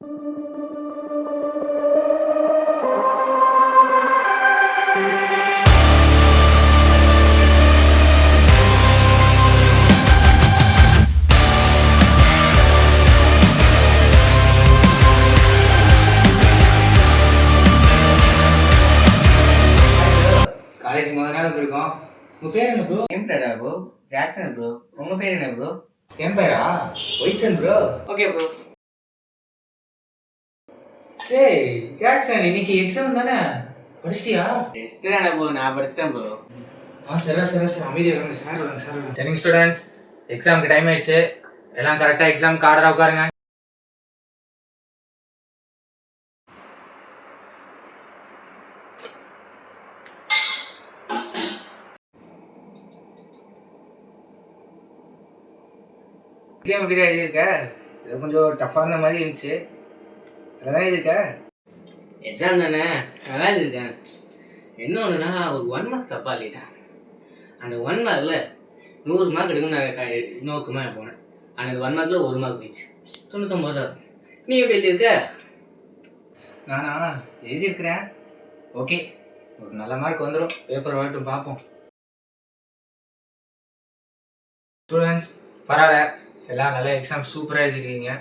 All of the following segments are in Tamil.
காலேஜ் முதல் நாள் இருக்கோம். உங்க பேர் என்ன ப்ரோ? என் பேரா ப்ரோ? Jackson bro. உங்க பேர் என்ன ப்ரோ? என் பேரா? ஒயிட்சன் ப்ரோ. Okay bro. ஏய் ஜாக்சன், இன்னைக்கு எக்ஸாம் தானே, படிச்சிட்டியா? டெஸ்ட் தானே ப்ரோ, நான் படிச்சிட்டேன் ப்ரோ. சரி அமைதியாக இருங்க சார். சரிங்க ஸ்டூடெண்ட்ஸ், எக்ஸாமுக்கு டைம் ஆயிடுச்சு. எல்லாம் கரெக்டாக எக்ஸாம் கார்டராக உட்காருங்க. எக்ஸாம் எப்படி எழுதியிருக்க? இது கொஞ்சம் டஃப்பான மாதிரி இருந்துச்சு. அதெல்லாம் எழுதியிருக்க? எக்ஸாம் தானே, நல்லா இருக்கேன். என்ன ஒன்றுனா ஒரு 1 மார்க் தப்பா இல்லைட்டேன். அந்த 1 மார்க்கில் 100 மார்க் எடுக்கும். நான் இன்னொருக்குமா போனேன். ஆனால் அந்த 1 மார்க்கில் 1 மார்க் போயிடுச்சு. 99 தான். நீ எப்படி எழுதியிருக்க? நானா எழுதியிருக்கிறேன். ஓகே, ஒரு நல்ல மார்க் வந்துடும். பேப்பர் வரட்டும், பார்ப்போம். ஸ்டூடெண்ட்ஸ் பரவாயில்ல, எல்லாம் நல்ல எக்ஸாம் சூப்பராக எழுதிருக்கீங்க.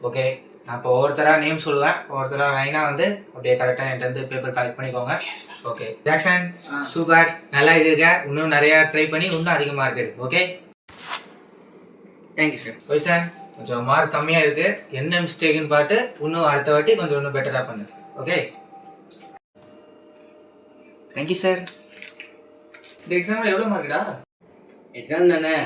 ஓகே, நான் இப்போ ஒவ்வொருத்தராக நேம் சொல்லுவேன். ஒவ்வொருத்தராக லைனாக வந்து அப்படியே கரெக்டாக என்கிட்ட வந்து பேப்பர் கலெக்ட் பண்ணிக்கோங்க. ஓகே ஜாக்சன், சூப்பர், நல்லா எழுதிருக்க. இன்னும் நிறையா ட்ரை பண்ணி இன்னும் அதிக மார்க் எடு. Okay, thank you sir. ஒயிட்சன், கொஞ்சம் மார்க் கம்மியாக இருக்குது. என்ன மிஸ்டேக்குன்னு பார்த்து இன்னும் அடுத்த வாட்டி கொஞ்சம் இன்னும் பெட்டராக பண்ணு. Okay, thank you sir. இந்த எக்ஸாமில் எவ்வளோ மார்க்குடா? எக்ஸாம் தானே,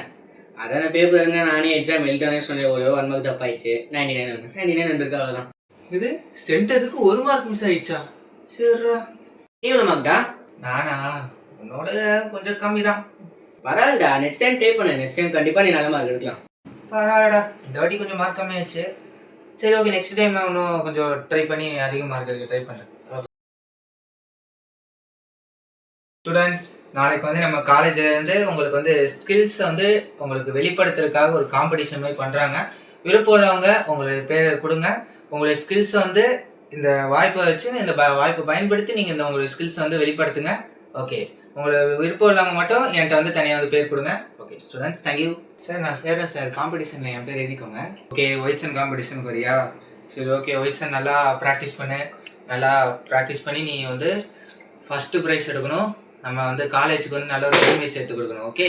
அதான பேப்பர் இருந்தால் நானே எக்ஸாம் எழுதானே சொன்னேன். ஒரு 1 மார்க் தப்பாயிடுச்சு. 99 வந்திருக்கு, அவ்வளோதான். இது சென்டதுக்கு 1 மார்க் மிஸ் ஆயிடுச்சா? சரிடா. நீ எவ்வளோ மார்க்டா? நானா உன்னோட கொஞ்சம் கம்மி தான். பரவாயில்லடா, நெக்ஸ்ட் டைம் ட்ரை பண்ணு. நெக்ஸ்ட் டைம் கண்டிப்பாக நீ நல்ல மார்க் எடுக்கலாம். பரவாயில்லடா, இந்த வாட்டி கொஞ்சம் மார்க் கம்மியாச்சு. சரி ஓகே, நெக்ஸ்ட் டைம் இன்னும் கொஞ்சம் ட்ரை பண்ணி அதிக மார்க் எடுக்க ட்ரை பண்ணுறேன். ஸ்டூடெண்ட்ஸ், நாளைக்கு வந்து நம்ம காலேஜ்லேருந்து உங்களுக்கு வந்து ஸ்கில்ஸை வந்து உங்களுக்கு வெளிப்படுத்துறதுக்காக ஒரு காம்படிஷன் மாதிரி பண்ணுறாங்க. விருப்பம் உள்ளவங்க உங்களுடைய பேரை கொடுங்க. உங்களுடைய ஸ்கில்ஸை வந்து இந்த வாய்ப்பை வச்சு இந்த வாய்ப்பை பயன்படுத்தி நீங்கள் இந்த உங்களுடைய ஸ்கில்ஸை வந்து வெளிப்படுத்துங்க. ஓகே, உங்களுக்கு விருப்பம் உள்ளவங்க மட்டும் என்கிட்ட வந்து தனியாக வந்து பேர் கொடுங்க. Okay students, thank you sir. நான் சேர்றேன் சார், காம்படிஷனில் என் பேர் எழுதிக்கோங்க. ஓகே, ஒயிட்சன் காம்படிஷன் வரியா? சரி ஓகே, ஒயிட்சன் நல்லா ப்ராக்டிஸ் பண்ணு. நல்லா ப்ராக்டிஸ் பண்ணி நீ வந்து ஃபஸ்ட்டு ப்ரைஸ் எடுக்கணும். நம்ம வந்து காலேஜுக்கு வந்து நல்ல ஒரு பெருமை சேர்த்து கொடுக்கணும். ஓகே,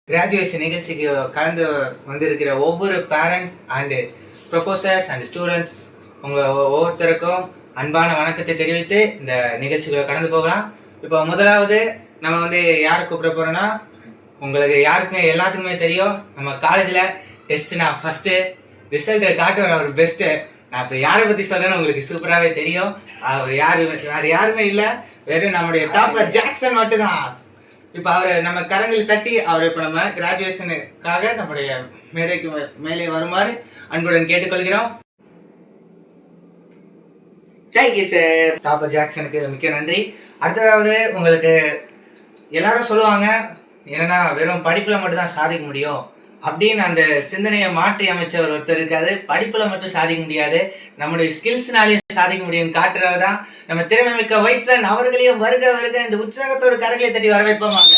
கிராஜுவேஷன் நிகழ்ச்சிக்கு கலந்து வந்திருக்கிற ஒவ்வொரு parents and professors and students உங்கள் ஒவ்வொருத்தருக்கும் அன்பான வணக்கத்தை தெரிவித்து இந்த நிகழ்ச்சிகளை கடந்து போகலாம். இப்போ முதலாவது நம்ம வந்து யாரை கூப்பிட போகிறோன்னா, உங்களுக்கு யாருக்குமே எல்லாத்துக்குமே தெரியும், நம்ம காலேஜில் டெஸ்ட்டு நான் ஃபஸ்ட்டு, ரிசல்ட்டை காட்டுற ஒரு பெஸ்ட்டு. நான் இப்போ யாரை பற்றி சொல்கிறேன்னு உங்களுக்கு சூப்பராகவே தெரியும். அவர் வேறு யாருமே இல்லை, வெறும் நம்முடைய டாப்பர் ஜாக்சன் மட்டும்தான். இப்போ அவரை நம்ம கரங்களில் தட்டி அவரை இப்போ நம்ம கிராஜுவேஷனுக்காக நம்முடைய மேடைக்கு மேலே வருமாறு அன்புடன் கேட்டுக்கொள்கிறோம். Thank you sir. டாப்பர் ஜாக்சனுக்கு மிக்க நன்றி. அடுத்ததாவது உங்களுக்கு எல்லாரும் சொல்லுவாங்க என்னன்னா, வெறும் படிப்பில் மட்டும்தான் சாதிக்க முடியும் அப்படின்னு அந்த சிந்தனையை மாற்றி அமைச்ச ஒருத்தர் இருக்காது. படிப்புல மட்டும் சாதிக்க முடியாது, நம்முடைய ஸ்கில்ஸ்னாலேயும் சாதிக்க முடியும் காட்டுறவர் தான் நம்ம திறமை மிக்க ஒயிட்சன். அவர்களையும் வருக வருக இந்த உற்சாகத்தோடு கரங்களை தட்டி வரவேற்போமாங்க.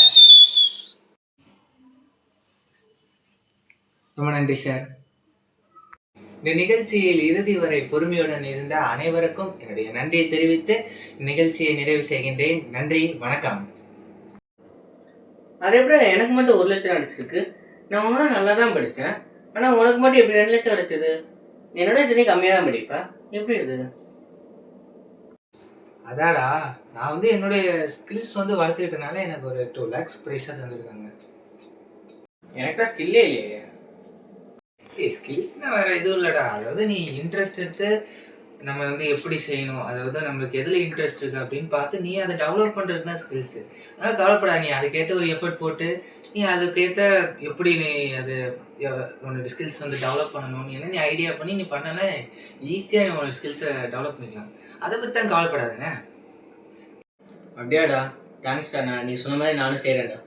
ரொம்ப நன்றி சார். இந்த நிகழ்ச்சியில் இறுதி வரை பொறுமையுடன் இருந்த அனைவருக்கும் என்னுடைய நன்றியை தெரிவித்து நிகழ்ச்சியை நிறைவு செய்கின்றேன். நன்றி, வணக்கம். அது எப்படி எனக்கு மட்டும் 1 லட்சம் அடிச்சிருக்கு? நான் உன்னோட நல்லா தான் படித்தேன், ஆனால் உனக்கு மட்டும் எப்படி 2 லட்சம் கிடைச்சது? என்னோட இதுலேயும் கம்மியாக தான் படிப்பேன், எப்படி இது? அதாடா, நான் வந்து என்னுடைய ஸ்கில்ஸ் வந்து வளர்த்துக்கிட்டனால எனக்கு ஒரு 2 lakhs ப்ரைஸாக தந்துருக்காங்க. எனக்கு தான் ஸ்கில்லே இல்லையே. ஸ்கில்ஸ்னால் வேறு எதுவும் இல்லைடா. அதாவது நீ இன்ட்ரெஸ்ட் எடுத்து நம்ம வந்து எப்படி செய்யணும், அதாவது நம்மளுக்கு எதில் இன்ட்ரெஸ்ட் இருக்குது அப்படின்னு பார்த்து நீ அதை டெவலப் பண்ணுறது தான் ஸ்கில்ஸு. அதனால் கவலைப்படா, நீ அதுக்கேற்ற ஒரு எஃபர்ட் போட்டு நீ அதுக்கேற்ற எப்படி நீ அது உன்னோட ஸ்கில்ஸ் வந்து டெவலப் பண்ணணும்னு என்ன நீ ஐடியா பண்ணி நீ பண்ணனா ஈஸியாக நீ உன்னோட ஸ்கில்ஸை டெவலப் பண்ணிக்கலாம். அதை பற்றி தான் கவலைப்படாதுங்க. அப்படியாடா, தேங்க்ஸ்டா. நீ சொன்ன மாதிரி நானும் செய்கிறேன்டா.